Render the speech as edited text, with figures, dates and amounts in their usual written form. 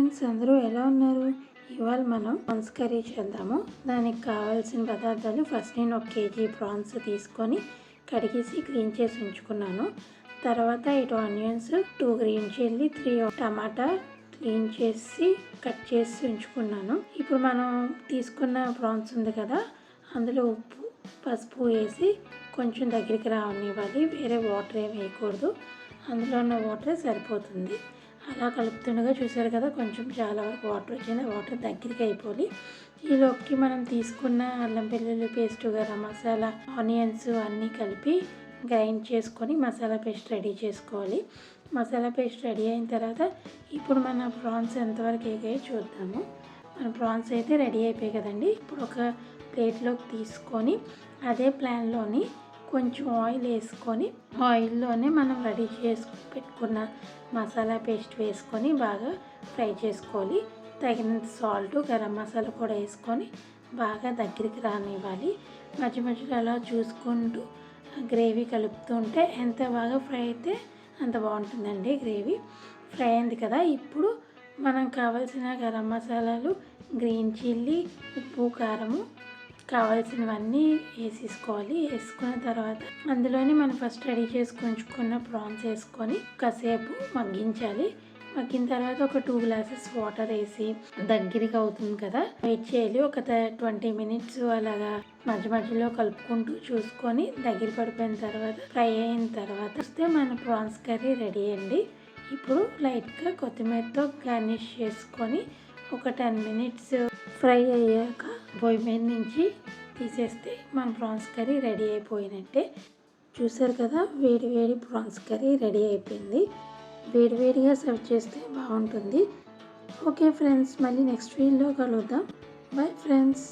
Friends, అందరూ ఎలా ఉన్నారు? ఇవాళ మనం ప్రాన్స్ కర్రీ చేద్దాము. దానికి కావాల్సిన పదార్థాలు ఫస్ట్ నేను 1 కేజీ ప్రాన్స్ తీసుకొని కడిగేసి క్లీన్ చేసి ఉంచుకున్నాను. తర్వాత ఇటు ఆనియన్స్, 2 గ్రీన్ చిల్లీ, 3 టమాటా క్లీన్ చేసి కట్ చేసి ఉంచుకున్నాను. ఇప్పుడు మనం తీసుకున్న ప్రాన్స్ ఉంది కదా, అందులో ఉప్పు పసుపు వేసి కొంచెం దగ్గరికి రావనివ్వాలి. వేరే వాటర్ ఏమి వేయకూడదు, అందులో ఉన్న వాటరే సరిపోతుంది. అలా కలుపుతుండగా చూసారు కదా, కొంచెం చాలా వరకు వాటర్ వచ్చింది. వాటర్ దగ్గరికి అయిపోయి ఈలోకి మనం తీసుకున్న అల్లం వెల్లుల్లి పేస్ట్, గరం మసాలా, ఆనియన్స్ అన్నీ కలిపి గ్రైండ్ చేసుకొని మసాలా పేస్ట్ రెడీ చేసుకోవాలి. మసాలా పేస్ట్ రెడీ అయిన తర్వాత ఇప్పుడు మన ప్రాన్స్ ఎంతవరకు ఎగాయో చూద్దాము. మన ప్రాన్స్ అయితే రెడీ అయిపోయాయి కదండి. ఇప్పుడు ఒక ప్లేట్లోకి తీసుకొని అదే ప్యాన్లోని కొంచెం ఆయిల్ వేసుకొని ఆయిల్లోనే మనం రెడీ చేసి పెట్టుకున్న మసాలా పేస్ట్ వేసుకొని బాగా ఫ్రై చేసుకోవాలి. తగినంత సాల్ట్, గరం మసాలా కూడా వేసుకొని బాగా దగ్గరికి రానివ్వాలి. మధ్య మధ్యలో అలా చూసుకుంటూ గ్రేవీ కలుపుతూ ఉంటే ఎంత బాగా ఫ్రై అయితే అంత బాగుంటుందండి. గ్రేవీ ఫ్రై అయింది కదా, ఇప్పుడు మనం కావాల్సిన గరం మసాలాలు, గ్రీన్ చిల్లీ, ఉప్పు, కారము కావాల్సినవన్నీ వేసేసుకోవాలి. వేసుకున్న తర్వాత అందులోనే మనం ఫస్ట్ రెడీ చేసుకుంచుకున్న ప్రాన్స్ వేసుకొని కాసేపు మగ్గించాలి. మగ్గిన తర్వాత ఒక 2 గ్లాసెస్ వాటర్ వేసి దగ్గరికి అవుతుంది కదా, వెయిట్ చేయాలి. ఒక 20 మినిట్స్ అలాగా మధ్య మధ్యలో కలుపుకుంటూ చూసుకొని దగ్గర పడిపోయిన తర్వాత ఫ్రై అయిన తర్వాత వస్తే మన ప్రాన్స్ కర్రీ రెడీ అండి. ఇప్పుడు లైట్గా కొత్తిమీరతో గార్నిష్ చేసుకొని ఒక 10 మినిట్స్ ఫ్రై అయ్యాక పొయ్యి మీద నుంచి తీసేస్తే మన ప్రాన్స్ కర్రీ రెడీ అయిపోయినట్టే. చూసారు కదా, వేడి వేడి ప్రాన్స్ కర్రీ రెడీ అయిపోయింది. వేడివేడిగా సర్వ్ చేస్తే బాగుంటుంది. ఓకే ఫ్రెండ్స్, మళ్ళీ నెక్స్ట్ వీడియోలో కలుద్దాం. Bye friends.